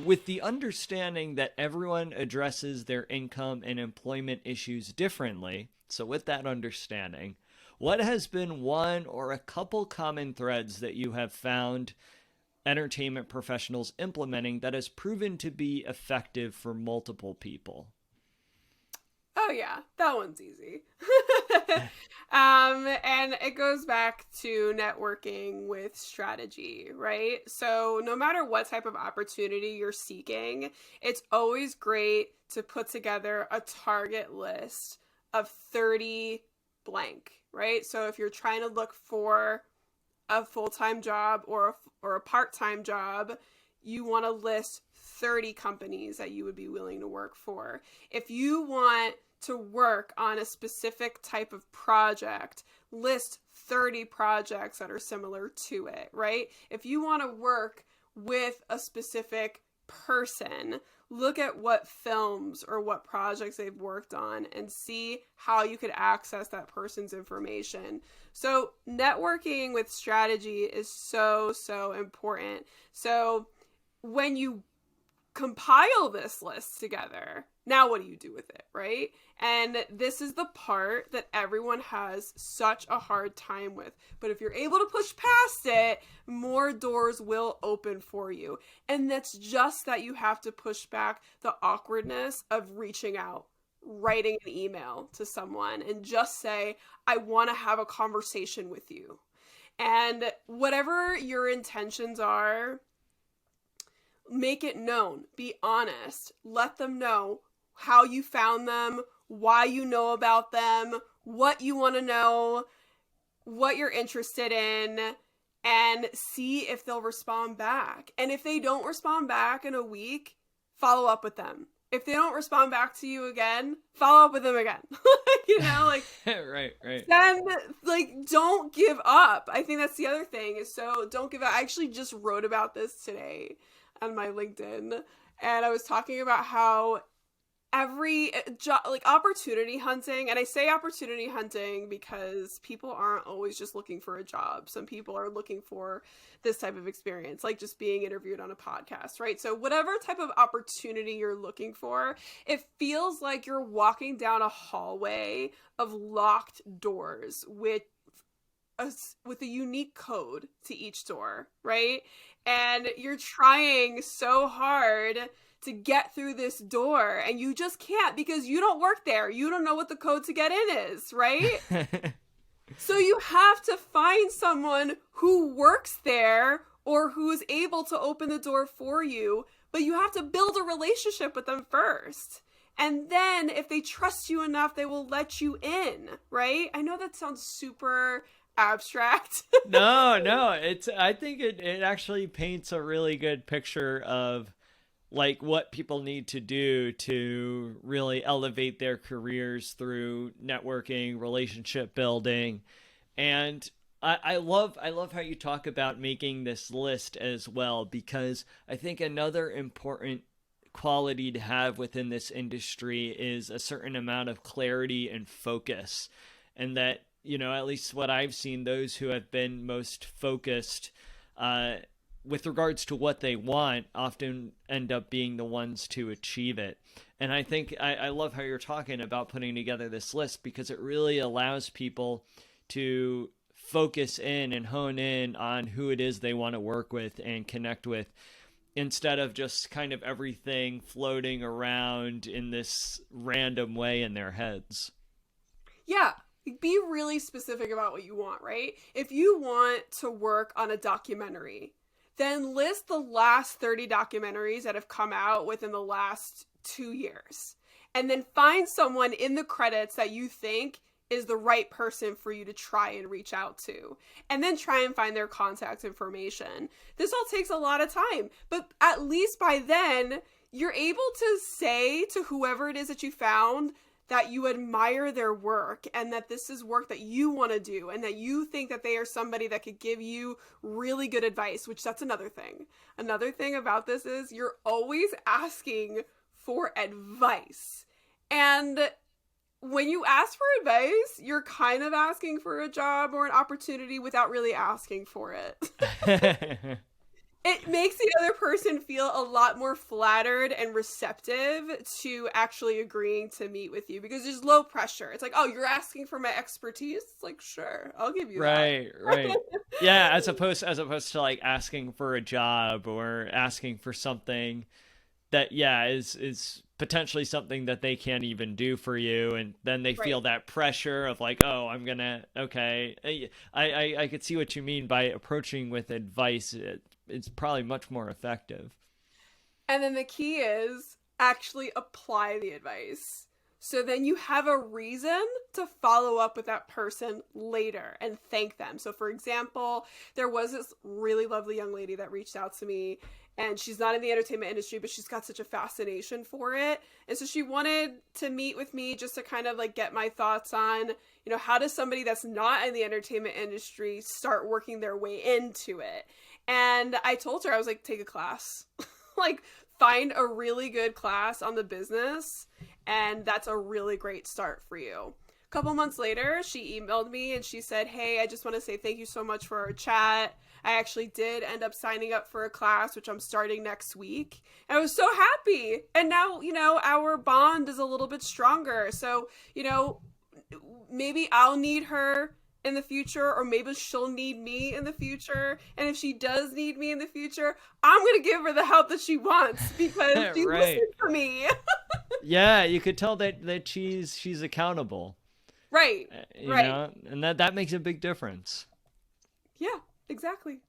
with the understanding that everyone addresses their income and employment issues differently, so with that understanding, what has been one or a couple common threads that you have found entertainment professionals implementing that has proven to be effective for multiple people? Oh yeah, that one's easy. And it goes back to networking with strategy, right? So no matter what type of opportunity you're seeking, it's always great to put together a target list of 30 blank, right? So if you're trying to look for a full-time job or a part-time job, you want to list 30 companies that you would be willing to work for. If you want to work on a specific type of project, list 30 projects that are similar to it, right? If you want to work with a specific person, look at what films or what projects they've worked on and see how you could access that person's information. So networking with strategy is so, so important. So when you compile this list together, now what do you do with it, right? And this is the part that everyone has such a hard time with. But if you're able to push past it, more doors will open for you. And that's just that you have to push back the awkwardness of reaching out, writing an email to someone and just say, I want to have a conversation with you. And whatever your intentions are, make it known. Be honest. Let them know how you found them, why you know about them, what you want to know, what you're interested in, and see if they'll respond back. And if they don't respond back in a week, follow up with them. If they don't respond back to you again, follow up with them again. Right. Then, don't give up. I think that's the other thing is don't give up. I actually just wrote about this today on my LinkedIn, and I was talking about how every job, opportunity hunting, and I say opportunity hunting because people aren't always just looking for a job. Some people are looking for this type of experience, like just being interviewed on a podcast, right? So whatever type of opportunity you're looking for, it feels like you're walking down a hallway of locked doors with a unique code to each door, right? And you're trying so hard to get through this door and you just can't because you don't work there. You don't know what the code to get in is, right? So you have to find someone who works there or who is able to open the door for you, but you have to build a relationship with them first. And then if they trust you enough, they will let you in, right? I know that sounds super abstract. No, I think it actually paints a really good picture of what people need to do to really elevate their careers through networking, relationship building. And I love how you talk about making this list as well, because I think another important quality to have within this industry is a certain amount of clarity and focus. And that, at least what I've seen, those who have been most focused with regards to what they want often end up being the ones to achieve it. And I think I love how you're talking about putting together this list, because it really allows people to focus in and hone in on who it is they want to work with and connect with, instead of just kind of everything floating around in this random way in their heads. Yeah. Be really specific about what you want, right? If you want to work on a documentary, then list the last 30 documentaries that have come out within the last 2 years. And then find someone in the credits that you think is the right person for you to try and reach out to. And then try and find their contact information. This all takes a lot of time, but at least by then, you're able to say to whoever it is that you found that you admire their work and that this is work that you want to do and that you think that they are somebody that could give you really good advice, which that's another thing. Another thing about this is you're always asking for advice. And when you ask for advice, you're kind of asking for a job or an opportunity without really asking for it. it makes the other person feel a lot more flattered and receptive to actually agreeing to meet with you because there's low pressure. It's like, oh, you're asking for my expertise? It's like, sure, I'll give you that. Right. Yeah, as opposed to like asking for a job or asking for something that is potentially something that they can't even do for you, and then they Right. feel that pressure of like, oh, I'm gonna okay. I could see what you mean by approaching with advice. It's probably much more effective. And then the key is actually apply the advice. So then you have a reason to follow up with that person later and thank them. So, for example, there was this really lovely young lady that reached out to me, and she's not in the entertainment industry, but she's got such a fascination for it. And so she wanted to meet with me just to kind of like get my thoughts on, how does somebody that's not in the entertainment industry start working their way into it? And I told her, I was like, take a class. Like, find a really good class on the business, and that's a really great start for you. A couple months later, she emailed me and she said, hey, I just want to say thank you so much for our chat. I actually did end up signing up for a class, which I'm starting next week. And I was so happy. And now, our bond is a little bit stronger. So, maybe I'll need her in the future, or maybe she'll need me in the future. And if she does need me in the future, I'm gonna give her the help that she wants because she Right. listened to me. Yeah, you could tell that she's accountable. Right. You Right. know, and that makes a big difference. Yeah, exactly.